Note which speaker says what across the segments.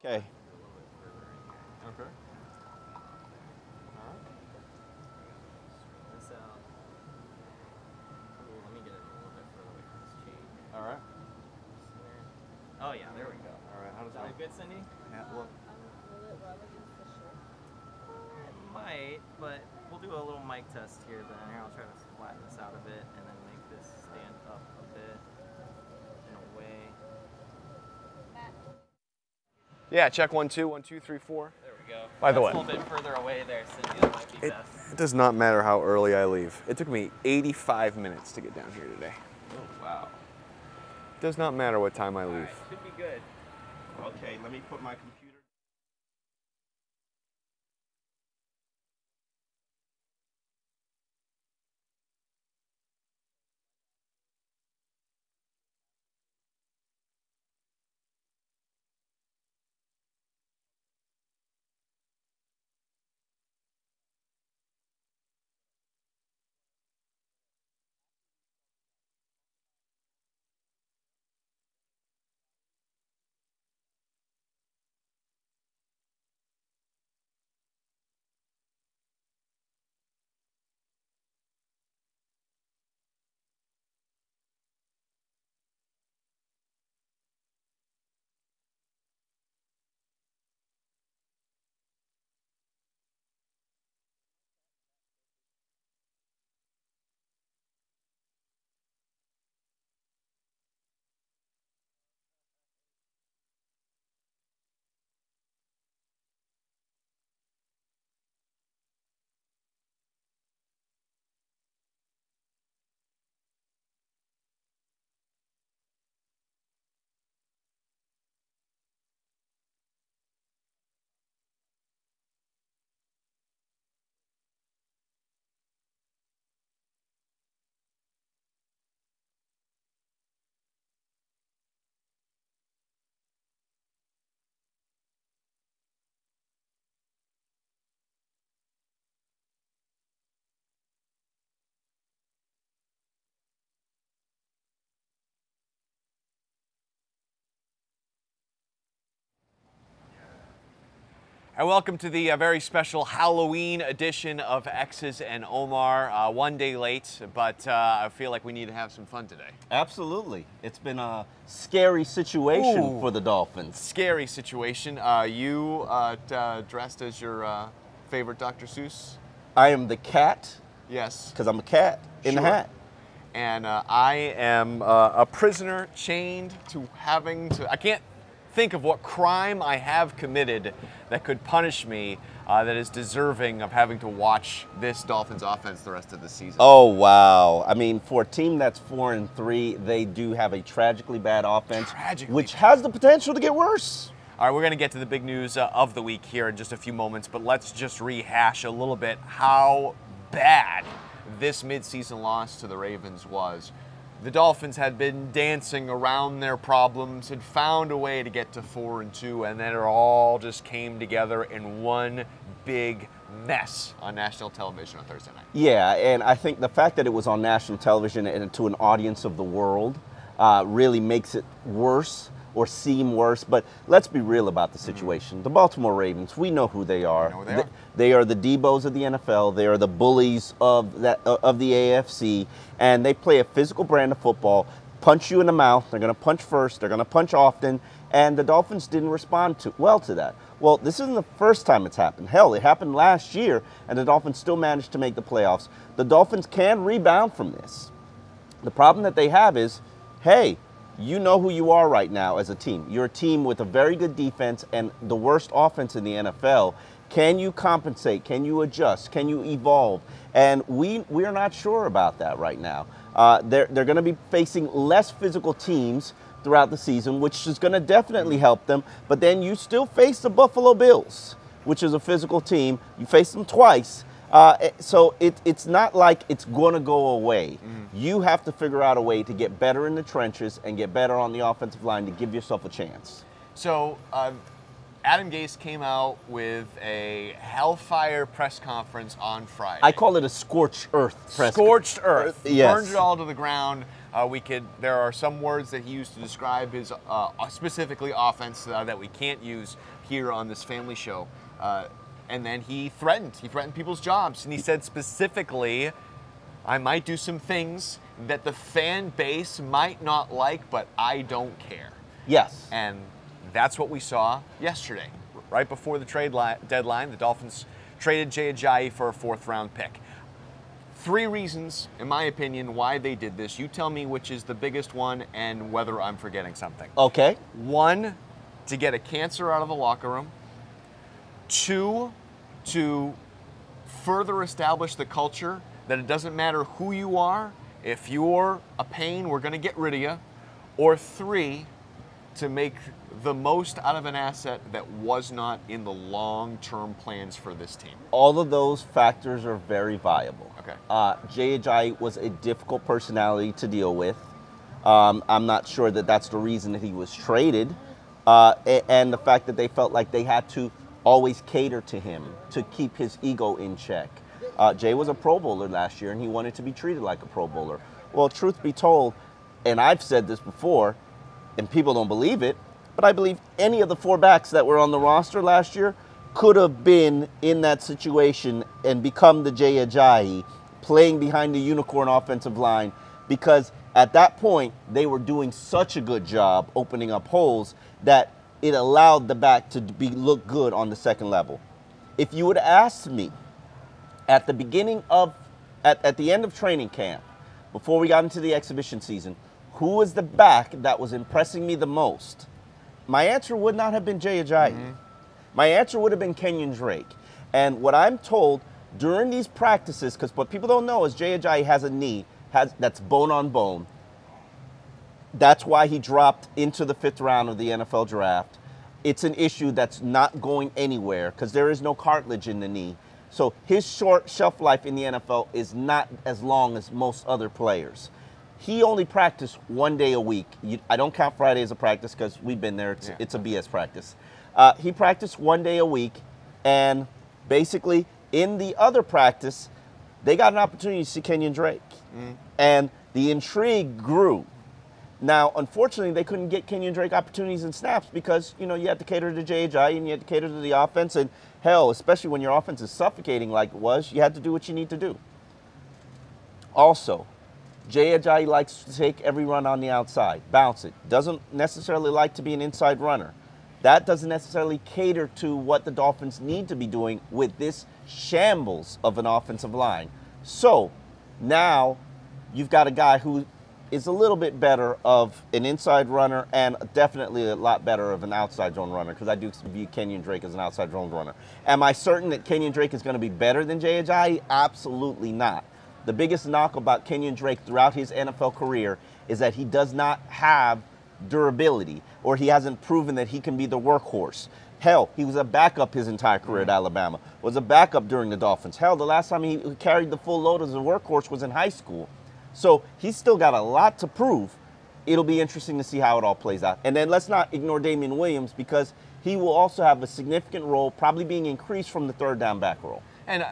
Speaker 1: Okay.
Speaker 2: Okay. Alright. This out. Ooh, let me get it a little bit further away from this cheek.
Speaker 1: Alright.
Speaker 2: Oh yeah, there we go.
Speaker 1: Alright, how does
Speaker 2: Is that look good, Cindy?
Speaker 1: Yeah, look.
Speaker 3: Will it rub against the shirt?
Speaker 2: It might, but we'll do a little mic test here then. Here, I'll try to flatten this out a bit and then make this stand up a bit in a way.
Speaker 1: Yeah, check 1, 2, 1, 2, 3, 4.
Speaker 2: There we go.
Speaker 1: By the way.
Speaker 2: A little bit further away there, Cindy. That might be best.
Speaker 1: It does not matter how early I leave. It took me 85 minutes to get down here today.
Speaker 2: Oh, wow.
Speaker 1: It does not matter what time I leave.
Speaker 2: Alright, should be good.
Speaker 1: Okay, let me put my computer. And welcome to the very special Halloween edition of X's and Omar. One day late, but I feel like we need to have some fun today.
Speaker 4: Absolutely. It's been a scary situation
Speaker 1: Ooh.
Speaker 4: for the Dolphins.
Speaker 1: Scary situation. You dressed as your favorite Dr. Seuss?
Speaker 4: I am the cat,
Speaker 1: Yes.
Speaker 4: because I'm a cat in the
Speaker 1: Sure.
Speaker 4: hat.
Speaker 1: And I am a prisoner chained to having to, I can't think of what crime I have committed that could punish me that is deserving of having to watch this Dolphins offense the rest of the season.
Speaker 4: Oh, wow. I mean, for a team that's 4-3, they do have a tragically bad offense, which has the potential to get worse.
Speaker 1: All right, we're going to get to the big news of the week here in just a few moments, but let's just rehash a little bit how bad this midseason loss to the Ravens was. The Dolphins had been dancing around their problems, had found a way to get to 4-2, and then it all just came together in one big mess on national television on Thursday night.
Speaker 4: Yeah, and I think the fact that it was on national television and to an audience of the world really makes it worse or seem worse. But let's be real about the situation. The Baltimore Ravens, we know who they are. They are the Debos of the NFL. They are the bullies of the AFC, and they play a physical brand of football. Punch you in the mouth. They're going to punch first. They're going to punch often. And the Dolphins didn't respond well to that. Well, this isn't the first time it's happened. Hell, it happened last year, and the Dolphins still managed to make the playoffs. The Dolphins can rebound from this. The problem that they have is, hey, you know who you are right now as a team. You're a team with a very good defense and the worst offense in the NFL. Can you compensate? Can you adjust? Can you evolve? And we are not sure about that right now. They're going to be facing less physical teams throughout the season, which is going to definitely help them. But then you still face the Buffalo Bills, which is a physical team. You face them twice. So it's not like it's going to go away. You have to figure out a way to get better in the trenches and get better on the offensive line to give yourself a chance.
Speaker 1: So Adam Gase came out with a hellfire press conference on Friday.
Speaker 4: I call it a scorched earth press conference.
Speaker 1: Scorched earth.
Speaker 4: Yes.
Speaker 1: Burned it all to the ground. There are some words that he used to describe his specifically offense that we can't use here on this family show. And then he threatened people's jobs, and he said specifically, "I might do some things that the fan base might not like, but I don't care."
Speaker 4: Yes.
Speaker 1: And that's what we saw yesterday. Right before the trade deadline, the Dolphins traded Jay Ajayi for a 4th-round pick. 3 reasons, in my opinion, why they did this. You tell me which is the biggest one and whether I'm forgetting something.
Speaker 4: Okay.
Speaker 1: 1, to get a cancer out of the locker room. 2, to further establish the culture that it doesn't matter who you are. If you're a pain, we're going to get rid of you. Or 3, to make the most out of an asset that was not in the long-term plans for this team.
Speaker 4: All of those factors are very viable.
Speaker 1: Okay.
Speaker 4: Jay Ajayi was a difficult personality to deal with. I'm not sure that that's the reason that he was traded. And the fact that they felt like they had to always cater to him to keep his ego in check. Jay was a Pro Bowler last year, and he wanted to be treated like a Pro Bowler. Well, truth be told, and I've said this before, and people don't believe it, but I believe any of the 4 backs that were on the roster last year could have been in that situation and become the Jay Ajayi, playing behind the unicorn offensive line, because at that point, they were doing such a good job opening up holes that it allowed the back to look good on the second level. If you would have asked me at the beginning of, at the end of training camp, before we got into the exhibition season, who was the back that was impressing me the most, my answer would not have been Jay Ajayi. Mm-hmm. My answer would have been Kenyon Drake. And what I'm told during these practices, because what people don't know is Jay Ajayi has a knee that's bone on bone. That's why he dropped into the 5th round of the NFL draft. It's an issue that's not going anywhere because there is no cartilage in the knee. So his short shelf life in the NFL is not as long as most other players. He only practiced 1 day a week. I don't count Friday as a practice because we've been there. It's a BS practice. He practiced 1 day a week, and basically in the other practice, they got an opportunity to see Kenyon Drake. And the intrigue grew. Now, unfortunately, they couldn't get Kenyon Drake opportunities and snaps because, you had to cater to Jay Ajayi and you had to cater to the offense. And hell, especially when your offense is suffocating like it was, you had to do what you need to do. Also, Jay Ajayi likes to take every run on the outside, bounce it. Doesn't necessarily like to be an inside runner. That doesn't necessarily cater to what the Dolphins need to be doing with this shambles of an offensive line. So now you've got a guy who is a little bit better of an inside runner and definitely a lot better of an outside zone runner, because I do view Kenyon Drake as an outside zone runner. Am I certain that Kenyon Drake is going to be better than Jay Ajayi? Absolutely not. The biggest knock about Kenyon Drake throughout his NFL career is that he does not have durability, or he hasn't proven that he can be the workhorse. Hell, he was a backup his entire career at Alabama, was a backup during the Dolphins. Hell, the last time he carried the full load as a workhorse was in high school. So he's still got a lot to prove. It'll be interesting to see how it all plays out. And then let's not ignore Damian Williams, because he will also have a significant role, probably being increased from the 3rd down back role.
Speaker 1: And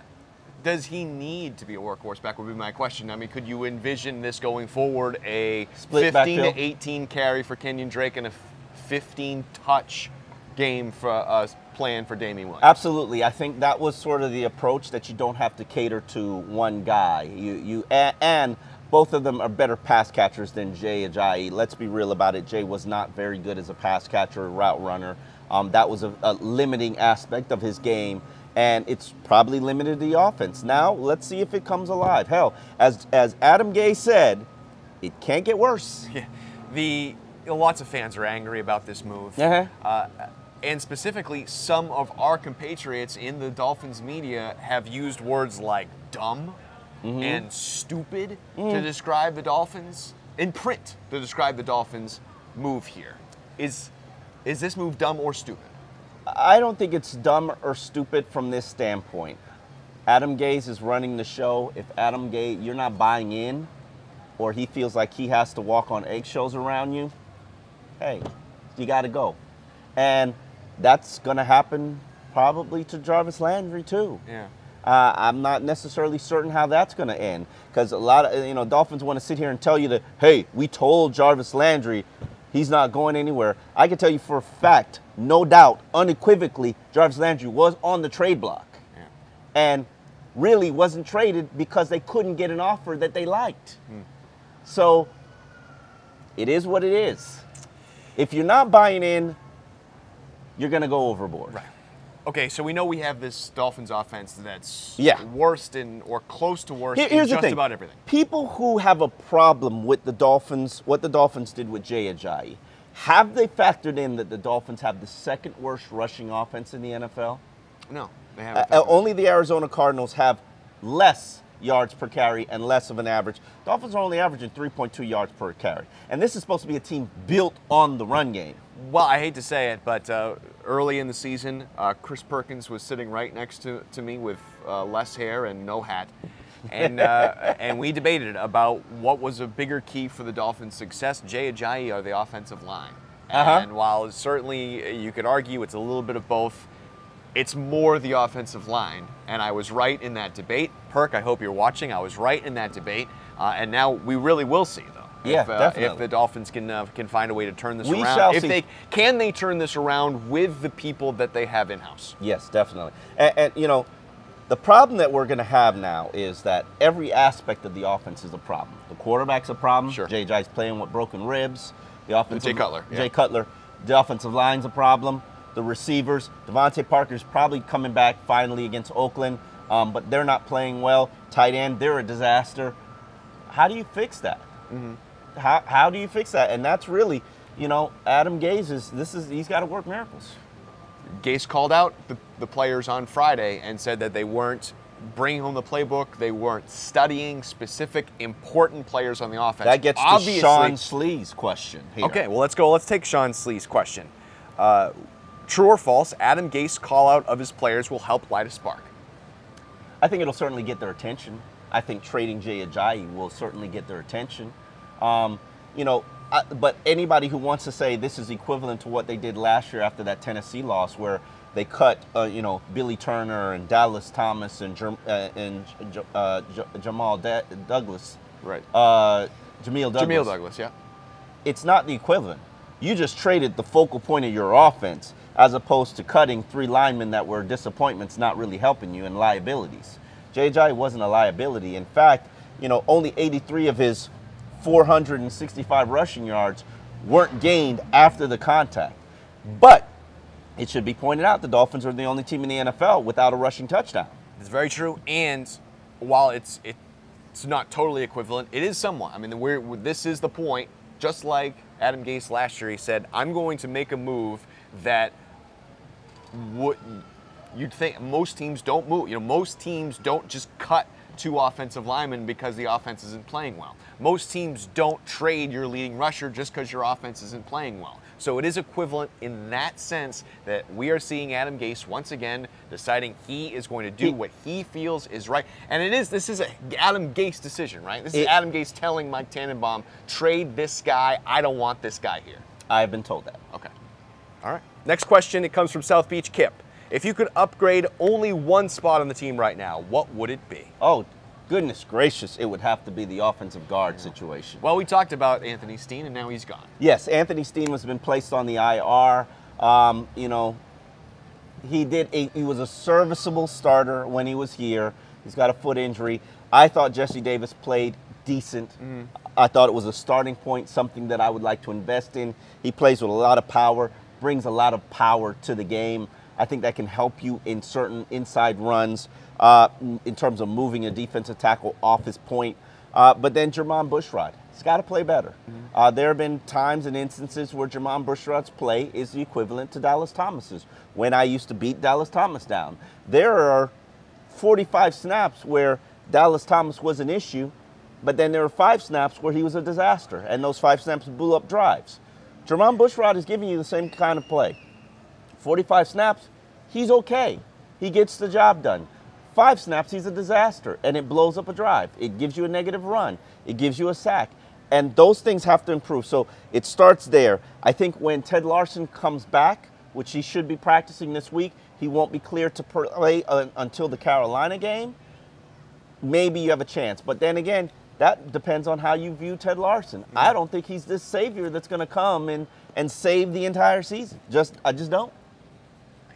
Speaker 1: does he need to be a workhorse back would be my question. I mean, could you envision this going forward, a
Speaker 4: Split
Speaker 1: 15
Speaker 4: backfield?
Speaker 1: to 18 carry for Kenyon Drake and a 15 touch game for plan for Damian Williams?
Speaker 4: Absolutely. I think that was sort of the approach, that you don't have to cater to one guy. And both of them are better pass catchers than Jay Ajayi. Let's be real about it. Jay was not very good as a pass catcher, route runner. That was a limiting aspect of his game, and it's probably limited the offense. Now, let's see if it comes alive. Hell, as Adam Gase said, it can't get worse.
Speaker 1: Yeah. Lots of fans are angry about this move. And specifically, some of our compatriots in the Dolphins media have used words like dumb and stupid to describe the Dolphins, in print, to describe the Dolphins' move here. Is this move dumb or stupid?
Speaker 4: I don't think it's dumb or stupid from this standpoint. Adam Gase is running the show. If Adam Gase, you're not buying in, or he feels like he has to walk on eggshells around you, hey, you got to go. And that's going to happen probably to Jarvis Landry too.
Speaker 1: Yeah.
Speaker 4: I'm not necessarily certain how that's going to end, because a lot of Dolphins want to sit here and tell you that, hey, we told Jarvis Landry he's not going anywhere. I can tell you for a fact, no doubt, unequivocally, Jarvis Landry was on the trade block, and really wasn't traded because they couldn't get an offer that they liked. So it is what it is. If you're not buying in, you're going to go overboard.
Speaker 1: Right. Okay, so we know we have this Dolphins offense that's worst or close to worst in just about everything.
Speaker 4: People who have a problem with the Dolphins, what the Dolphins did with Jay Ajayi, have they factored in that the Dolphins have the second worst rushing offense in the NFL?
Speaker 1: No, they haven't.
Speaker 4: Only the Arizona Cardinals have less yards per carry and less of an average. Dolphins are only averaging 3.2 yards per carry. And this is supposed to be a team built on the run game.
Speaker 1: Well, I hate to say it, but early in the season, Chris Perkins was sitting right next to me with less hair and no hat. And we debated about what was a bigger key for the Dolphins' success, Jay Ajayi or the offensive line. And while certainly you could argue it's a little bit of both, it's more the offensive line. And I was right in that debate. Perk, I hope you're watching. I was right in that debate. And now we really will see, though.
Speaker 4: Yeah, definitely.
Speaker 1: If the Dolphins can find a way to turn this around. If they can they turn this around with the people that they have in-house?
Speaker 4: Yes, definitely. And the problem that we're going to have now is that every aspect of the offense is a problem. The quarterback's a problem.
Speaker 1: Sure.
Speaker 4: Jay Ajayi's playing with broken ribs. The offensive
Speaker 1: Jay Cutler.
Speaker 4: Jay Cutler. The offensive line's a problem. The receivers, Devontae Parker's probably coming back finally against Oakland, but they're not playing well. Tight end, they're a disaster. How do you fix that? How do you fix that? And that's really, Adam Gase he's got to work miracles.
Speaker 1: Gase called out the players on Friday and said that they weren't bringing home the playbook. They weren't studying specific important players on the offense.
Speaker 4: That gets to Sean Slee's question here.
Speaker 1: Okay, well, let's go. Let's take Sean Slee's question. True or false, Adam Gase's call out of his players will help light a spark?
Speaker 4: I think it'll certainly get their attention. I think trading Jay Ajayi will certainly get their attention. But anybody who wants to say this is equivalent to what they did last year after that Tennessee loss, where they cut, Billy Turner and Dallas Thomas and Jamal Douglas.
Speaker 1: Right.
Speaker 4: Jamil Douglas.
Speaker 1: Jamil Douglas, yeah.
Speaker 4: It's not the equivalent. You just traded the focal point of your offense as opposed to cutting 3 linemen that were disappointments, not really helping you, and liabilities. Jay Ajayi wasn't a liability. In fact, only 83 of his 465 rushing yards weren't gained after the contact. But it should be pointed out the Dolphins are the only team in the NFL without a rushing touchdown.
Speaker 1: It's very true. And while it's not totally equivalent, it is somewhat. I mean, this is the point. Just like Adam Gase last year, he said, I'm going to make a move that you'd think most teams don't move. Most teams don't just cut 2 offensive linemen because the offense isn't playing well. Most teams don't trade your leading rusher just because your offense isn't playing well. So it is equivalent in that sense that we are seeing Adam Gase once again deciding he is going to do what he feels is right. And this is an Adam Gase decision, right? This is Adam Gase telling Mike Tannenbaum, trade this guy. I don't want this guy here.
Speaker 4: I have been told that.
Speaker 1: Okay. All right. Next question, it comes from South Beach Kip. If you could upgrade only one spot on the team right now, what would it be?
Speaker 4: Oh, goodness gracious, it would have to be the offensive guard situation.
Speaker 1: Well, we talked about Anthony Steen, and now he's gone.
Speaker 4: Yes, Anthony Steen has been placed on the IR. He was a serviceable starter when he was here. He's got a foot injury. I thought Jesse Davis played decent. I thought it was a starting point, something that I would like to invest in. He plays with a lot of power, brings a lot of power to the game. I think that can help you in certain inside runs in terms of moving a defensive tackle off his point. But then Jermon Bushrod, he's got to play better. There have been times and instances where Jermon Bushrod's play is the equivalent to Dallas Thomas's. When I used to beat Dallas Thomas down, there are 45 snaps where Dallas Thomas was an issue, but then there are 5 snaps where he was a disaster, and those 5 snaps blew up drives. Jermon Bushrod is giving you the same kind of play. 45 snaps, he's okay. He gets the job done. 5 snaps, he's a disaster, and it blows up a drive. It gives you a negative run. It gives you a sack. And those things have to improve. So it starts there. I think when Ted Larson comes back, which he should be practicing this week, he won't be cleared to play until the Carolina game, maybe you have a chance. But then again, that depends on how you view Ted Larson. I don't think he's this savior that's going to come and save the entire season. I just don't.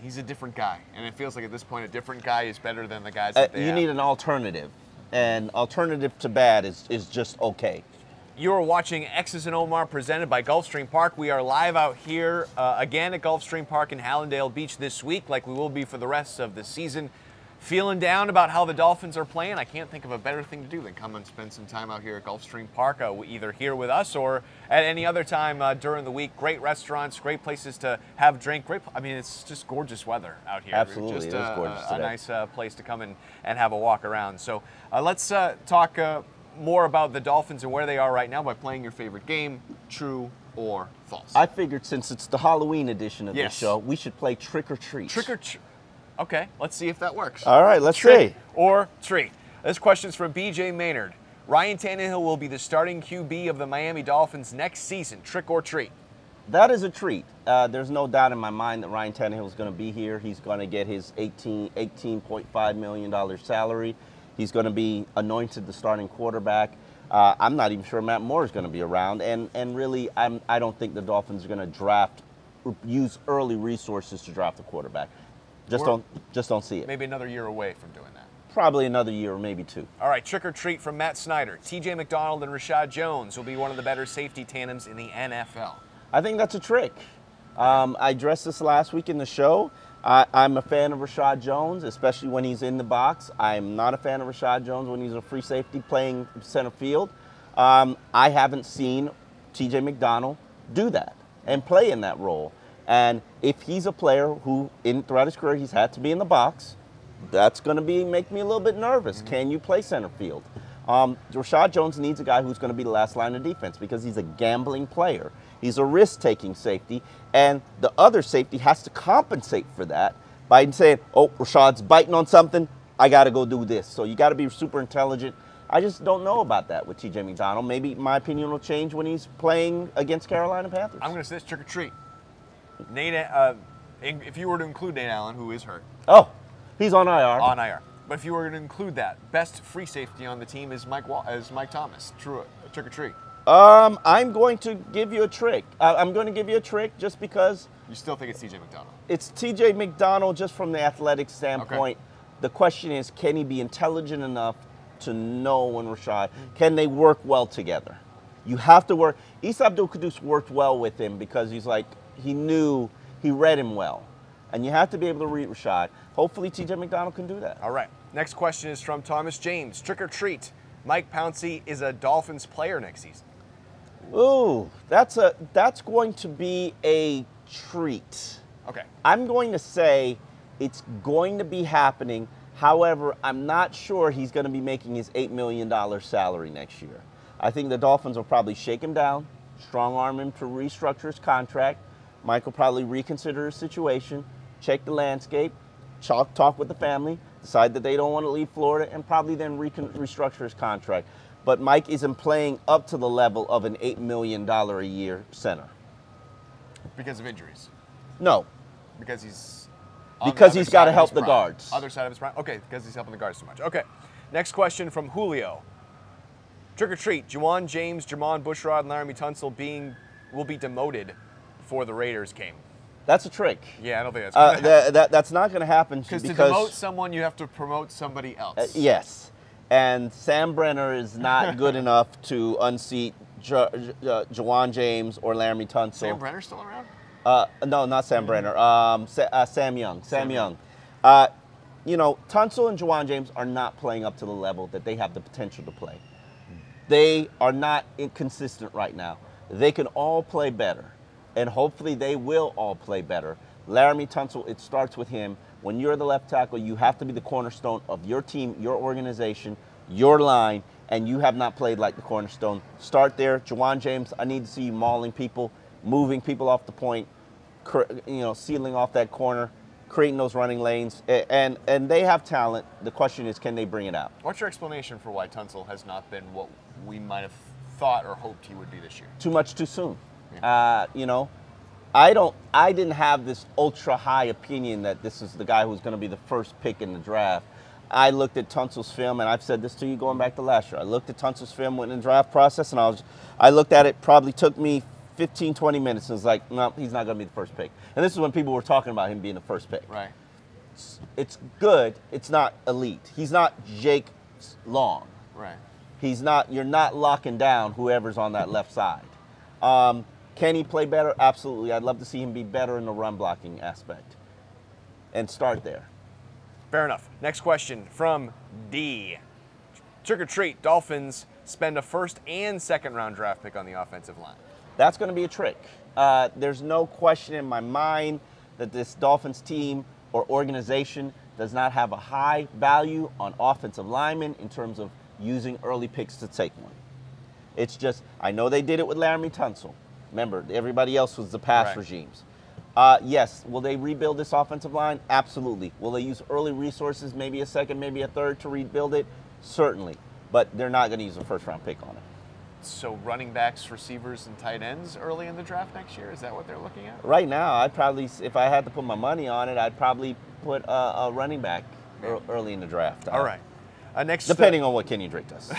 Speaker 1: He's a different guy, and it feels like at this point a different guy is better than the guys that they
Speaker 4: You
Speaker 1: have.
Speaker 4: need an alternative, and alternative to bad is just okay.
Speaker 1: You are watching X's and Omar presented by Gulfstream Park. We are live out here again at Gulfstream Park in Hallandale Beach this week, like we will be for the rest of the season. Feeling down about how the Dolphins are playing, I can't think of a better thing to do than come and spend some time out here at Gulfstream Park, either here with us or at any other time during the week. Great restaurants, great places to have drink. I mean, it's just gorgeous weather out here.
Speaker 4: Absolutely,
Speaker 1: just,
Speaker 4: it is gorgeous today.
Speaker 1: A nice place to come and have a walk around. So let's talk more about the Dolphins and where they are right now by playing your favorite game, true or false.
Speaker 4: I figured since it's the Halloween edition of
Speaker 1: Yes.
Speaker 4: this show, we should play Trick or Treat.
Speaker 1: Trick or treat. Okay, let's see if that works.
Speaker 4: All right, let's
Speaker 1: Trick
Speaker 4: see.
Speaker 1: or treat. This question's from BJ Maynard. Ryan Tannehill will be the starting QB of the Miami Dolphins next season. Trick or treat?
Speaker 4: That is a treat. There's no doubt in my mind that Ryan Tannehill is going to be here. He's going to get his $18.5 million salary. He's going to be anointed the starting quarterback. I'm not even sure Matt Moore is going to be around. And really, I don't think the Dolphins are going to use early resources to draft a quarterback. Just don't see it.
Speaker 1: Maybe another year away from doing that.
Speaker 4: Probably another year or maybe two.
Speaker 1: All right, trick or treat from Matt Snyder. TJ McDonald and Rashad Jones will be one of the better safety tandems in the NFL.
Speaker 4: I think that's a trick. I addressed this last week in the show. I'm a fan of Rashad Jones, especially when he's in the box. I'm not a fan of Rashad Jones when he's a free safety playing center field. I haven't seen TJ McDonald do that and play in that role. And if he's a player who, throughout his career, he's had to be in the box, that's going to make me a little bit nervous. Mm-hmm. Can you play center field? Rashad Jones needs a guy who's going to be the last line of defense because he's a gambling player. He's a risk-taking safety, and the other safety has to compensate for that by saying, oh, Rashad's biting on something, I got to go do this. So you got to be super intelligent. I just don't know about that with TJ McDonald. Maybe my opinion will change when he's playing against Carolina Panthers.
Speaker 1: I'm going to say it's trick or treat. Nate, if you were to include Nate Allen, who is hurt.
Speaker 4: Oh, he's on IR.
Speaker 1: On IR. But if you were to include that, best free safety on the team is Mike Thomas. Trick or treat.
Speaker 4: I'm going to give you a trick. I'm going to give you a trick just because.
Speaker 1: You still think it's TJ McDonald?
Speaker 4: It's TJ McDonald just from the athletic standpoint. Okay. The question is, can he be intelligent enough to know when Rashad? Can they work well together? You have to work. Issa Abdul-Quddus worked well with him because he read him well. And you have to be able to read Rashad. Hopefully TJ McDonald can do that.
Speaker 1: All right. Next question is from Thomas James. Trick or treat. Mike Pouncey is a Dolphins player next season.
Speaker 4: Ooh, that's going to be a treat.
Speaker 1: Okay.
Speaker 4: I'm going to say it's going to be happening. However, I'm not sure he's going to be making his $8 million salary next year. I think the Dolphins will probably shake him down, strong-arm him to restructure his contract. Mike will probably reconsider his situation, check the landscape, talk with the family, decide that they don't want to leave Florida, and probably then restructure his contract. But Mike isn't playing up to the level of an $8 million a year center.
Speaker 1: Because of injuries?
Speaker 4: No.
Speaker 1: Because he's
Speaker 4: got to help the guards.
Speaker 1: Other side of his prime? Okay, because he's helping the guards too much. Okay. Next question from Julio. Trick or treat. Juwan James, Jermon Bushrod, and Laramie Tunsil will be demoted before the Raiders came.
Speaker 4: That's a trick.
Speaker 1: Yeah, I don't think that's going to happen.
Speaker 4: That's not going to happen
Speaker 1: because to demote someone, you have to promote somebody else.
Speaker 4: Yes. And Sam Brenner is not good enough to unseat Juwan James or Laramie Tunsil.
Speaker 1: Sam Brenner's still around?
Speaker 4: No, not Sam Brenner. Sam Young. Sam Young. Tunsil and Juwan James are not playing up to the level that they have the potential to play. They are not inconsistent right now. They can all play better, and hopefully they will all play better. Laramie Tunsil, it starts with him. When you're the left tackle, you have to be the cornerstone of your team, your organization, your line, and you have not played like the cornerstone. Start there. Juwan James, I need to see you mauling people, moving people off the point, sealing off that corner, creating those running lanes, and they have talent. The question is, can they bring it out?
Speaker 1: What's your explanation for why Tunsil has not been what we might have thought or hoped he would be this year?
Speaker 4: Too much too soon. Yeah. I didn't have this ultra high opinion that this is the guy who's going to be the first pick in the draft. I looked at Tunsil's film, and I've said this to you going back to last year. I looked at Tunsil's film in the draft process, and I looked at it, probably took me 15, 20 minutes, and was like, no, he's not going to be the first pick. And this is when people were talking about him being the first pick.
Speaker 1: Right.
Speaker 4: It's good. It's not elite. He's not Jake Long.
Speaker 1: Right.
Speaker 4: He's not. You're not locking down whoever's on that left side. Can he play better? Absolutely. I'd love to see him be better in the run blocking aspect. And start there.
Speaker 1: Fair enough. Next question from D. Trick or treat, Dolphins spend a first and second round draft pick on the offensive line.
Speaker 4: That's going to be a trick. There's no question in my mind that this Dolphins team or organization does not have a high value on offensive linemen in terms of using early picks to take one. It's just, I know they did it with Laramie Tunsil. Remember, everybody else was the pass regimes. Yes, will they rebuild this offensive line? Absolutely. Will they use early resources, maybe a second, maybe a third to rebuild it? Certainly. But they're not going to use a first-round pick on it.
Speaker 1: So running backs, receivers, and tight ends early in the draft next year? Is that what they're looking at?
Speaker 4: Right now, I'd probably, if I had to put my money on it, I'd probably put a running back early in the draft.
Speaker 1: All right.
Speaker 4: Depending on what Kenny Drake does.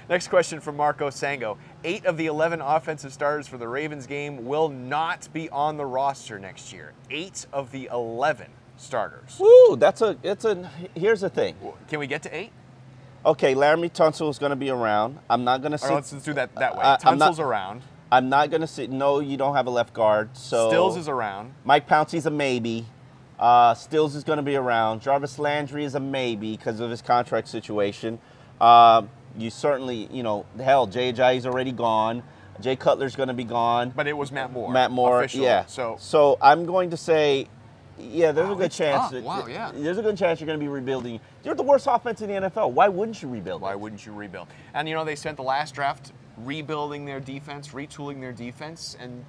Speaker 1: Next question from Marco Sango. 8 of the 11 offensive starters for the Ravens game will not be on the roster next year. 8 of the 11 starters.
Speaker 4: Woo, here's the thing.
Speaker 1: Can we get to 8?
Speaker 4: Okay, Laramie Tunsil is going to be around. I'm not going to sit.
Speaker 1: Let's do that way. Tunsil's around.
Speaker 4: I'm not going to sit. No, you don't have a left guard. So
Speaker 1: Stills is around.
Speaker 4: Mike Pouncey's a maybe. Stills is going to be around. Jarvis Landry is a maybe because of his contract situation. You certainly, hell, Jay Ajayi's already gone. Jay Cutler's going to be gone.
Speaker 1: But it was Matt Moore.
Speaker 4: Matt Moore,
Speaker 1: officially.
Speaker 4: yeah.
Speaker 1: So
Speaker 4: I'm going to say, yeah, there's a good chance. There's a good chance you're going to be rebuilding. You're the worst offense in the NFL. Why wouldn't you rebuild?
Speaker 1: Why wouldn't you rebuild? And, they spent the last draft rebuilding their defense, retooling their defense, and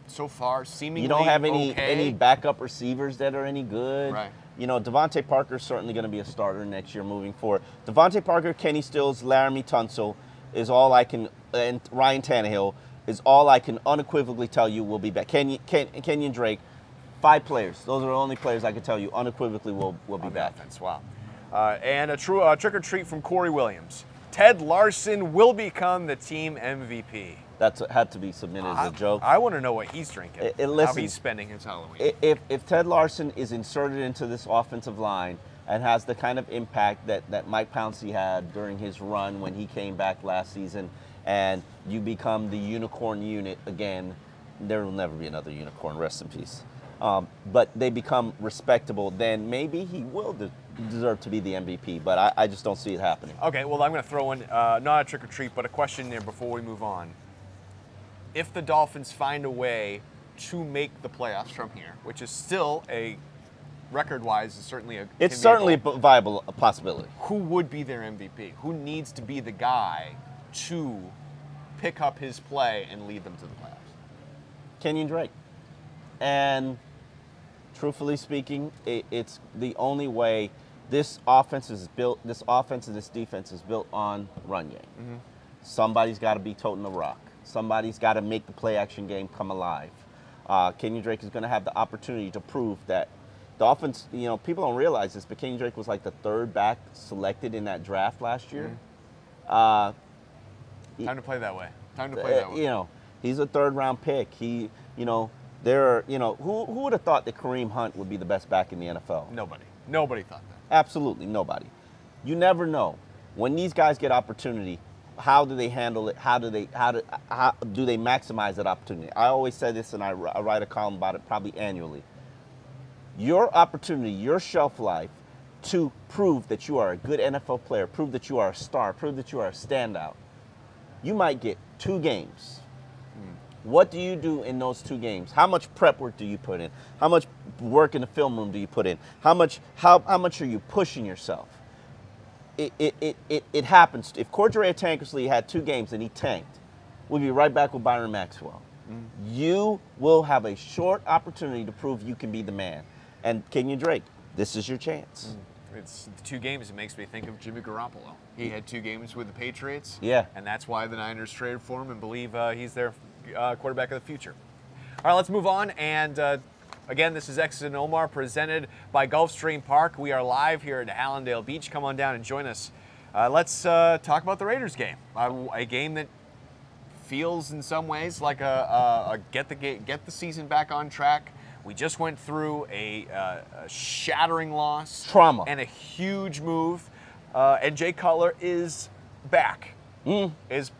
Speaker 1: so far, seemingly
Speaker 4: you don't have any
Speaker 1: okay.
Speaker 4: backup receivers that are any good.
Speaker 1: Right.
Speaker 4: Devontae Parker's certainly going to be a starter next year moving forward. Devontae Parker, Kenny Stills, Laramie Tunsil is all I can, and Ryan Tannehill is all I can unequivocally tell you will be back. Kenyon Drake, 5 players. Those are the only players I can tell you unequivocally will be back.
Speaker 1: Offense. Wow. And a true trick or treat from Corey Williams. Ted Larson will become the team MVP.
Speaker 4: That's had to be submitted as a joke.
Speaker 1: I want to know what he's drinking, how he's spending his Halloween.
Speaker 4: If Ted Larson is inserted into this offensive line and has the kind of impact that Mike Pouncey had during his run when he came back last season, and you become the unicorn unit again, there will never be another unicorn, rest in peace. But they become respectable, then maybe he will deserve to be the MVP, but I just don't see it happening.
Speaker 1: Okay, well, I'm going to throw in, not a trick or treat, but a question there before we move on. If the Dolphins find a way to make the playoffs from here, which is still record-wise, is certainly a
Speaker 4: it's certainly a viable possibility.
Speaker 1: Who would be their MVP? Who needs to be the guy to pick up his play and lead them to the playoffs?
Speaker 4: Kenyon Drake. And truthfully speaking, it's the only way this offense and this defense is built on run game. Mm-hmm. Somebody's got to be toting the rock. Somebody's got to make the play-action game come alive. Kenyon Drake is going to have the opportunity to prove that the offense, people don't realize this, but Kenyon Drake was like the 3rd back selected in that draft last year.
Speaker 1: Mm-hmm. Time to play that way.
Speaker 4: He's a 3rd-round pick. Who would have thought that Kareem Hunt would be the best back in the NFL?
Speaker 1: Nobody thought that.
Speaker 4: Absolutely nobody. You never know. When these guys get opportunity, how do they handle it? How do they maximize that opportunity? I always say this, and I write a column about it probably annually. Your opportunity, your shelf life to prove that you are a good NFL player, prove that you are a star, prove that you are a standout, you might get 2 games. What do you do in those 2 games? How much prep work do you put in? How much work in the film room do you put in? How much are you pushing yourself? It happens. If Cordrea Tankersley had 2 games and he tanked, we'll be right back with Byron Maxwell. Mm-hmm. You will have a short opportunity to prove you can be the man. And Kenyon Drake, this is your chance.
Speaker 1: It's 2 games. It makes me think of Jimmy Garoppolo. He had 2 games with the Patriots.
Speaker 4: Yeah.
Speaker 1: And that's why the Niners traded for him and believe he's their quarterback of the future. All right, let's move on. And again, this is X's and Omar presented by Gulfstream Park. We are live here at Hallandale Beach. Come on down and join us. Let's talk about the Raiders game. A game that feels in some ways like a get the season back on track. We just went through a shattering loss.
Speaker 4: Trauma.
Speaker 1: And a huge move. And Jay Cutler is back. Is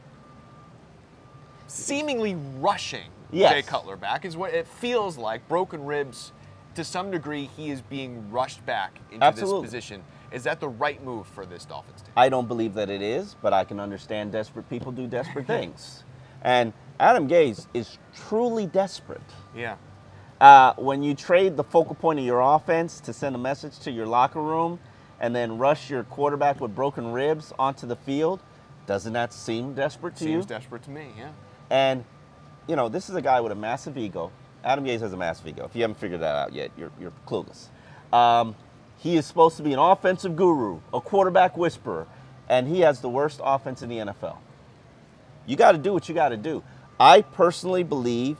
Speaker 1: seemingly rushing Jay Cutler back is what it feels like. Broken ribs. To some degree, he is being rushed back into this position. Is that the right move for this Dolphins team?
Speaker 4: I don't believe that it is, but I can understand desperate people do desperate things. And Adam Gase is truly desperate.
Speaker 1: Yeah.
Speaker 4: When you trade the focal point of your offense to send a message to your locker room and then rush your quarterback with broken ribs onto the field, doesn't that seem desperate to you?
Speaker 1: Seems desperate to me, yeah.
Speaker 4: And, you know, this is a guy with a massive ego. Adam Gase has a massive ego. If you haven't figured that out yet, you're clueless. He is supposed to be an offensive guru, a quarterback whisperer, and he has the worst offense in the NFL. You got to do what you got to do. I personally believe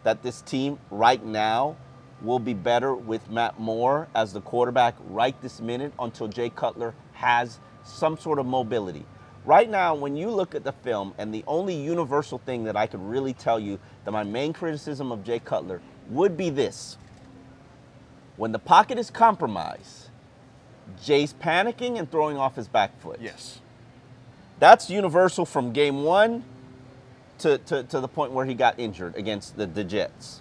Speaker 4: that this team right now will be better with Matt Moore as the quarterback right this minute until Jay Cutler has some sort of mobility. Right now, when you look at the film, and the only universal thing that I could really tell you that my main criticism of Jay Cutler would be this. When the pocket is compromised, Jay's panicking and throwing off his back foot.
Speaker 1: Yes.
Speaker 4: That's universal from game one to the point where he got injured against the Jets.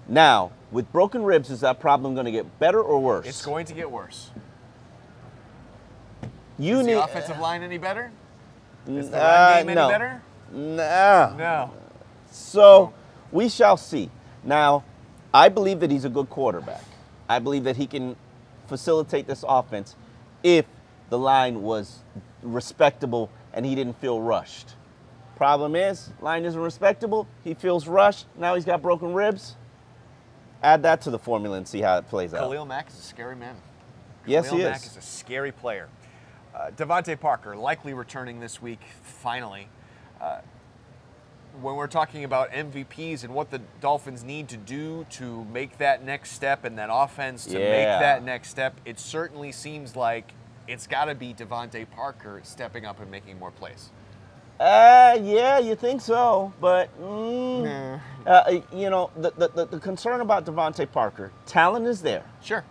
Speaker 4: Now, with broken ribs, is that problem going to get better or worse?
Speaker 1: It's going to get worse.
Speaker 4: Is
Speaker 1: the offensive line any better? Is the run game any better? No.
Speaker 4: So we shall see. Now, I believe that he's a good quarterback. I believe that he can facilitate this offense if the line was respectable and he didn't feel rushed. Problem is, line isn't respectable. He feels rushed. Now he's got broken ribs. Add that to the formula and see how it plays out.
Speaker 1: Khalil Mack is a scary man.
Speaker 4: Yes, he is.
Speaker 1: Khalil Mack is a scary player. Devontae Parker likely returning this week, finally. When we're talking about MVPs and what the Dolphins need to do to make that next step and that offense to make that next step, it certainly seems like it's got to be Devontae Parker stepping up and making more plays.
Speaker 4: Yeah, you think so, but you know, the concern about Devontae Parker, talent is there.
Speaker 1: Sure.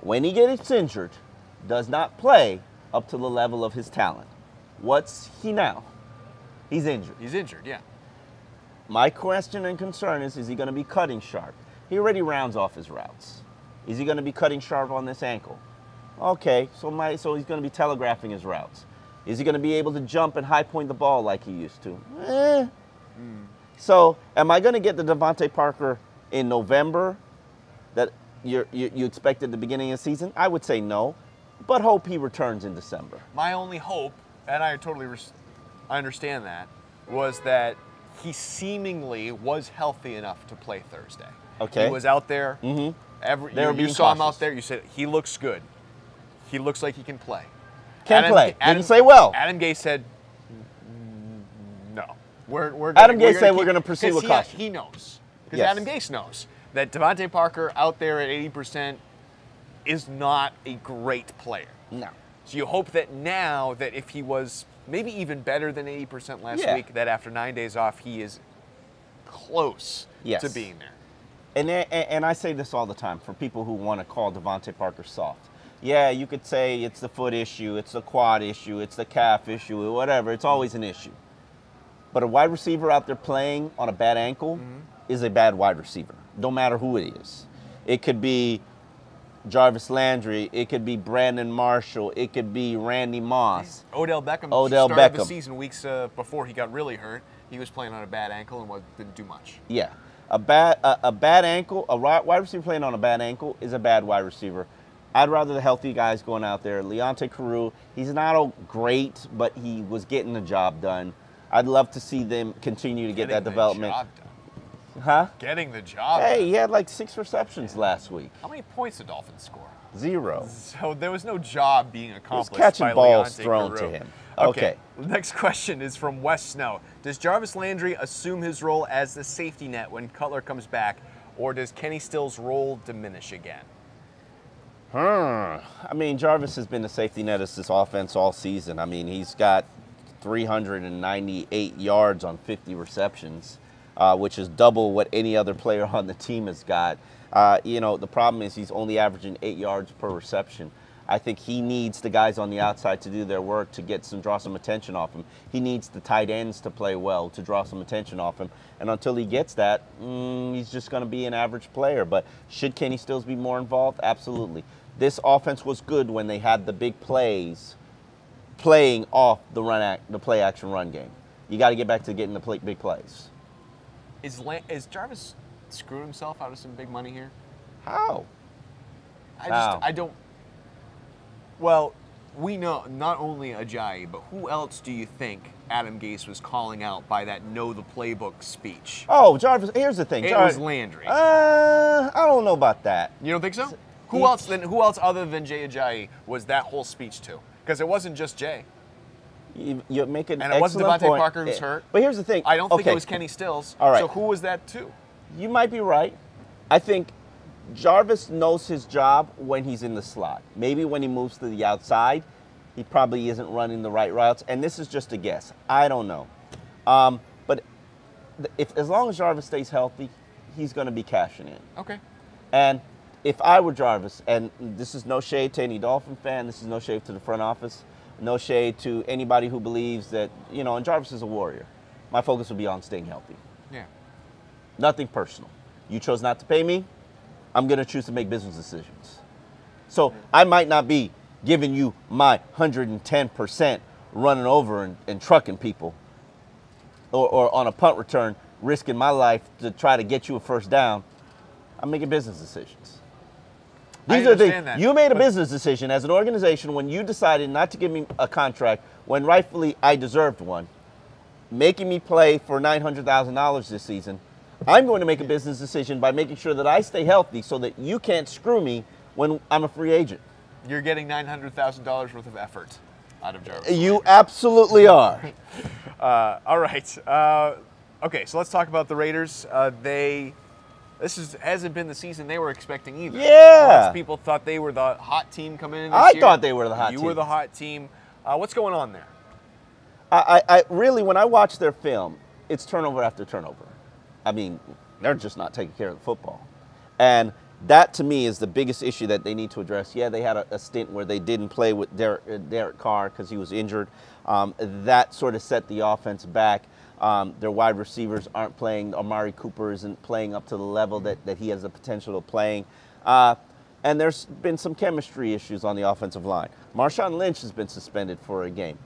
Speaker 4: When he gets injured, does not play up to the level of his talent. What's he now? He's injured.
Speaker 1: He's injured, yeah.
Speaker 4: My question and concern is he going to be cutting sharp? He already rounds off his routes. Is he going to be cutting sharp on this ankle? Okay, so he's going to be telegraphing his routes. Is he going to be able to jump and high point the ball like he used to? So am I going to get the Devontae Parker in November that you expect at the beginning of the season? I would say no, but hope he returns in December.
Speaker 1: My only hope, and I totally I understand that, was that he seemingly was healthy enough to play Thursday.
Speaker 4: Okay.
Speaker 1: He was out there.
Speaker 4: Mm-hmm.
Speaker 1: You saw him out there. You said, he looks good. He looks like he can play.
Speaker 4: Didn't say well.
Speaker 1: Adam Gase said, no.
Speaker 4: Adam Gase said we're going to proceed with caution.
Speaker 1: He knows. Because Adam Gase knows that Devontae Parker out there at 80% is not a great player.
Speaker 4: No.
Speaker 1: So you hope that now that if he was maybe even better than 80% last week, that after 9 days off, he is close to being there.
Speaker 4: And I say this all the time for people who want to call Devontae Parker soft. Yeah, you could say it's the foot issue, it's the quad issue, it's the calf issue, or whatever. It's always an issue. But a wide receiver out there playing on a bad ankle is a bad wide receiver, no matter who it is. It could be Jarvis Landry, it could be Brandon Marshall, it could be Randy Moss.
Speaker 1: Odell Beckham started the season weeks before he got really hurt. He was playing on a bad ankle and didn't do much.
Speaker 4: Yeah, a bad ankle, a wide receiver playing on a bad ankle is a bad wide receiver. I'd rather the healthy guys going out there. Leonte Carroo, he's not great, but he was getting the job done. I'd love to see them continue to get that development. Huh?
Speaker 1: Getting the job.
Speaker 4: Hey, he had like 6 receptions last week.
Speaker 1: How many points did Dolphins score?
Speaker 4: 0.
Speaker 1: So there was no job being accomplished.
Speaker 4: He was catching
Speaker 1: by
Speaker 4: balls
Speaker 1: Leonte
Speaker 4: thrown
Speaker 1: Carroo.
Speaker 4: to him. Okay.
Speaker 1: Next question is from Wes Snow. Does Jarvis Landry assume his role as the safety net when Cutler comes back, or does Kenny Stills' role diminish again?
Speaker 4: I mean, Jarvis has been the safety net of this offense all season. I mean, he's got 398 yards on 50 receptions, which is double what any other player on the team has got. You know, the problem is he's only averaging 8 yards per reception. I think he needs the guys on the outside to do their work to draw some attention off him. He needs the tight ends to play well to draw some attention off him. And until he gets that, he's just going to be an average player. But should Kenny Stills be more involved? Absolutely. This offense was good when they had the big plays playing off the play action run game. You got to get back to getting the big plays.
Speaker 1: Is Jarvis screwing himself out of some big money here?
Speaker 4: How?
Speaker 1: I don't. Well, we know not only Ajayi, but who else do you think Adam Gase was calling out by that know the playbook speech?
Speaker 4: Oh, Jarvis, here's the thing.
Speaker 1: It was Landry.
Speaker 4: I don't know about that.
Speaker 1: You don't think so? Who else other than Jay Ajayi was that whole speech to? Because it wasn't just Jay.
Speaker 4: You make an
Speaker 1: And it wasn't
Speaker 4: excellent
Speaker 1: Devontae
Speaker 4: point.
Speaker 1: Parker who's hurt.
Speaker 4: But here's the thing.
Speaker 1: I don't think it was Kenny Stills.
Speaker 4: All right.
Speaker 1: So who was that to?
Speaker 4: You might be right. I think Jarvis knows his job when he's in the slot. Maybe when he moves to the outside, he probably isn't running the right routes. And this is just a guess. I don't know. But as long as Jarvis stays healthy, he's going to be cashing in.
Speaker 1: Okay.
Speaker 4: And if I were Jarvis, and this is no shade to any Dolphin fan, this is no shade to the front office, no shade to anybody who believes that, you know, and Jarvis is a warrior. My focus would be on staying healthy.
Speaker 1: Yeah.
Speaker 4: Nothing personal. You chose not to pay me. I'm going to choose to make business decisions. So I might not be giving you my 110% running over and trucking people or on a punt return, risking my life to try to get you a first down. I'm making business decisions. These are things. You made a business decision as an organization when you decided not to give me a contract when rightfully I deserved one, making me play for $900,000 this season. I'm going to make a business decision by making sure that I stay healthy so that you can't screw me when I'm a free agent.
Speaker 1: You're getting $900,000 worth of effort out of Jarvis.
Speaker 4: You absolutely are.
Speaker 1: All right. Okay, so let's talk about the Raiders. Hasn't been the season they were expecting either.
Speaker 4: Yeah.
Speaker 1: Lots of people thought they were the hot team coming in this year.
Speaker 4: I thought they were the hot team.
Speaker 1: You were the hot team. What's going on there?
Speaker 4: I really, when I watch their film, it's turnover after turnover. I mean, they're just not taking care of the football. And that, to me, is the biggest issue that they need to address. Yeah, they had a stint where they didn't play with Derek Carr because he was injured. That sort of set the offense back. Their wide receivers aren't playing. Amari Cooper isn't playing up to the level that he has the potential of playing. And there's been some chemistry issues on the offensive line. Marshawn Lynch has been suspended for a game.